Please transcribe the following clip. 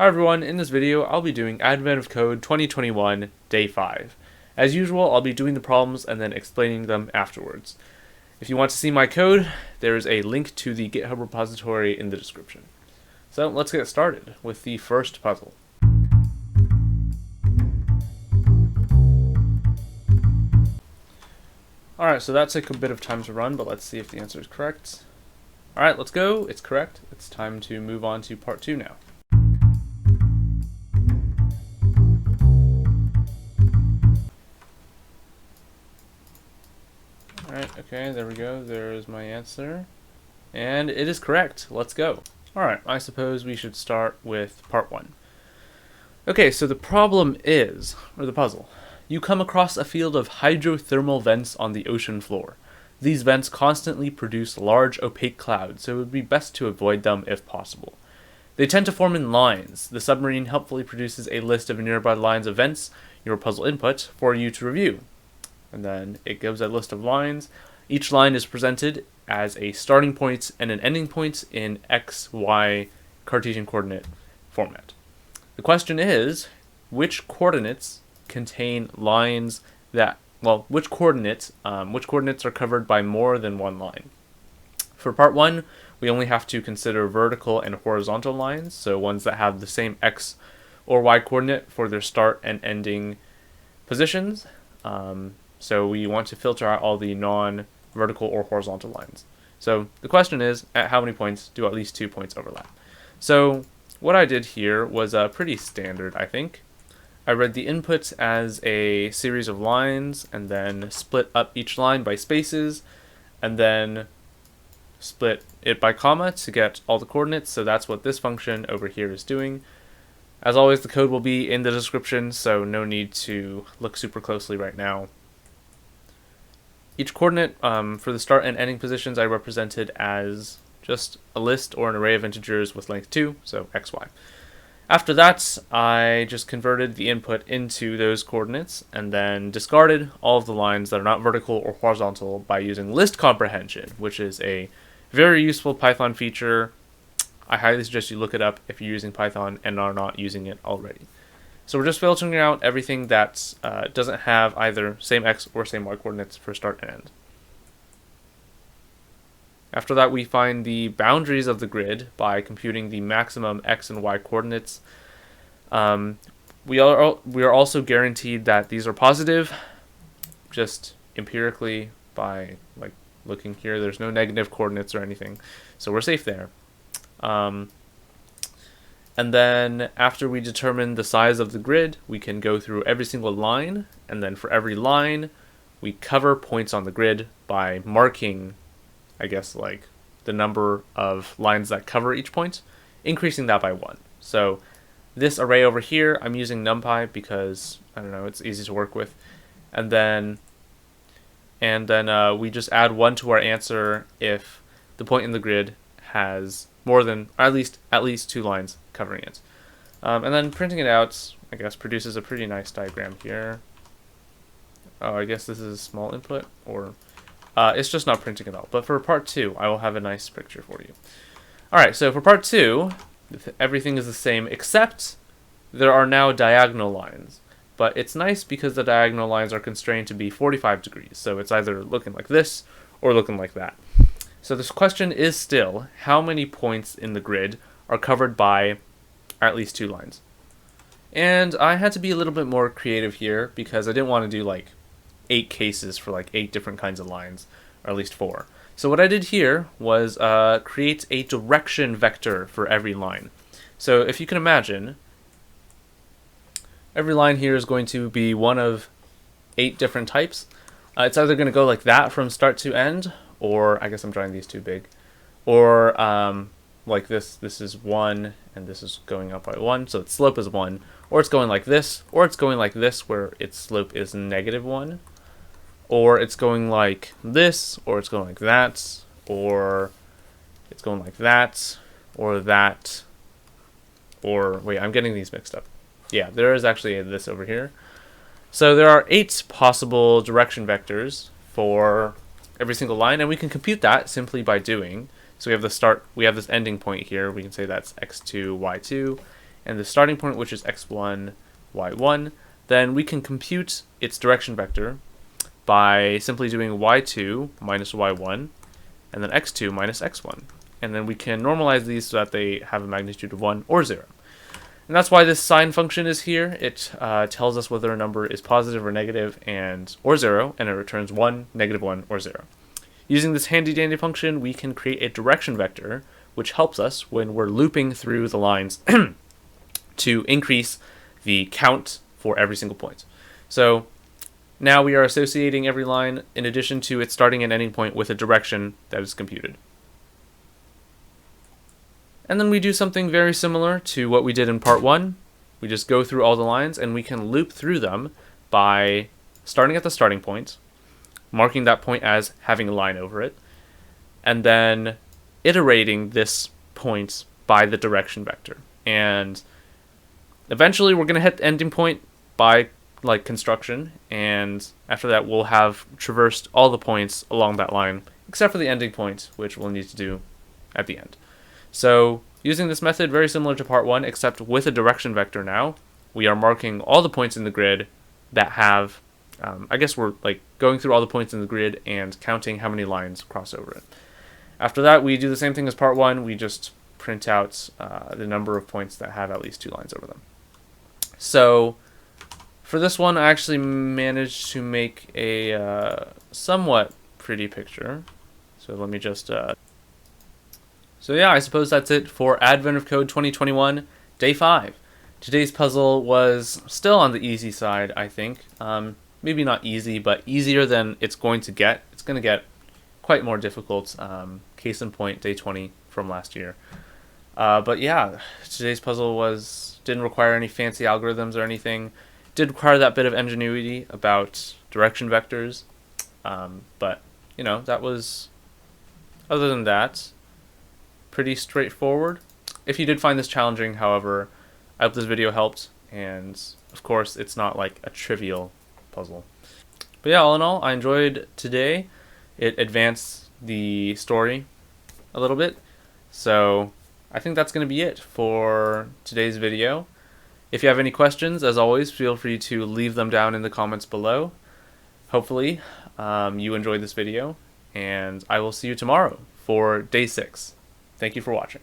Hi everyone, in this video I'll be doing Advent of Code 2021 Day 5. As usual, I'll be doing the problems and then explaining them afterwards. If you want to see my code, there is a link to the GitHub repository in the description. So let's get started with the first puzzle. Alright, so that took a bit of time to run, but let's see if the answer is correct. Alright, let's go. It's correct. It's time to move on to part 2 now. Alright, okay, there we go. There's my answer. And it is correct. Let's go. Alright, I suppose we should start with part 1. Okay, so the problem is, or the puzzle, you come across a field of hydrothermal vents on the ocean floor. These vents constantly produce large opaque clouds, so it would be best to avoid them if possible. They tend to form in lines. The submarine helpfully produces a list of nearby lines of vents, your puzzle input, for you to review. And then it gives a list of lines. Each line is presented as a starting point and an ending point in X, Y Cartesian coordinate format. The question is, which coordinates contain lines that, which coordinates are covered by more than one line? For part 1, we only have to consider vertical and horizontal lines, so ones that have the same X or Y coordinate for their start and ending positions. So we want to filter out all the non-vertical or horizontal lines. So the question is, at how many points do at least 2 points overlap? So what I did here was pretty standard, I think. I read the inputs as a series of lines, and then split up each line by spaces, and then split it by comma to get all the coordinates. So that's what this function over here is doing. As always, the code will be in the description, so no need to look super closely right now. Each coordinate for the start and ending positions I represented as just a list or an array of integers with length 2, so x, y. After that, I just converted the input into those coordinates and then discarded all of the lines that are not vertical or horizontal by using list comprehension, which is a very useful Python feature. I highly suggest you look it up if you're using Python and are not using it already. So we're just filtering out everything that doesn't have either same x or same y coordinates for start and end. After that, we find the boundaries of the grid by computing the maximum x and y coordinates. We are also guaranteed that these are positive, just empirically by looking here. There's no negative coordinates or anything, so we're safe there. And then after we determine the size of the grid, we can go through every single line, and then for every line, we cover points on the grid by marking, I guess, the number of lines that cover each point, increasing that by 1. So this array over here, I'm using NumPy because, I don't know, it's easy to work with. And then we just add 1 to our answer if the point in the grid has more than, or at least 2 lines covering it. And then printing it out, I guess, produces a pretty nice diagram here. Oh, I guess this is a small input, or it's just not printing at all. But for part 2, I will have a nice picture for you. Alright, so for part 2, everything is the same, except there are now diagonal lines. But it's nice because the diagonal lines are constrained to be 45 degrees. So it's either looking like this or looking like that. So this question is still, how many points in the grid are covered by at least 2 lines? And I had to be a little bit more creative here because I didn't want to do 8 cases for 8 different kinds of lines, or at least 4. So what I did here was create a direction vector for every line. So if you can imagine, every line here is going to be one of 8 different types. It's either going to go like that from start to end, or I guess I'm drawing these too big, or like this is 1 and this is going up by 1, so its slope is 1, or it's going like this, or it's going like this where its slope is -1, or it's going like this, or it's going like that, or it's going like that, or that, or wait, I'm getting these mixed up. Yeah, there is actually this over here. So there are 8 possible direction vectors for every single line, and we can compute that simply by doing. So we have the start, we have this ending point here. We can say that's x2, y2, and the starting point, which is x1, y1, then we can compute its direction vector by simply doing y2 minus y1, and then x2 minus x1. And then we can normalize these so that they have a magnitude of 1 or 0. And that's why this sign function is here. It tells us whether a number is positive or negative or 0, and it returns 1, -1, or 0. Using this handy-dandy function, we can create a direction vector, which helps us when we're looping through the lines to increase the count for every single point. So now we are associating every line, in addition to its starting and ending point, with a direction that is computed. And then we do something very similar to what we did in part 1. We just go through all the lines, and we can loop through them by starting at the starting point, marking that point as having a line over it, and then iterating this point by the direction vector. And eventually we're going to hit the ending point by construction, and after that we'll have traversed all the points along that line, except for the ending point, which we'll need to do at the end. So using this method, very similar to part 1, except with a direction vector now, we are marking all the points in the grid that have, I guess we're going through all the points in the grid and counting how many lines cross over it. After that, we do the same thing as part 1, we just print out the number of points that have at least 2 lines over them. So for this one, I actually managed to make a somewhat pretty picture. So let me just... So yeah, I suppose that's it for Advent of Code 2021, Day 5. Today's puzzle was still on the easy side, I think. Maybe not easy, but easier than it's going to get. It's going to get quite more difficult. Case in point, Day 20 from last year. But yeah, today's puzzle didn't require any fancy algorithms or anything. Did require that bit of ingenuity about direction vectors. But, that was... Other than that, pretty straightforward. If you did find this challenging, however, I hope this video helped, and of course it's not like a trivial puzzle. But yeah, all in all, I enjoyed today. It advanced the story a little bit, so I think that's going to be it for today's video. If you have any questions, as always, feel free to leave them down in the comments below. Hopefully you enjoyed this video, and I will see you tomorrow for Day 6. Thank you for watching.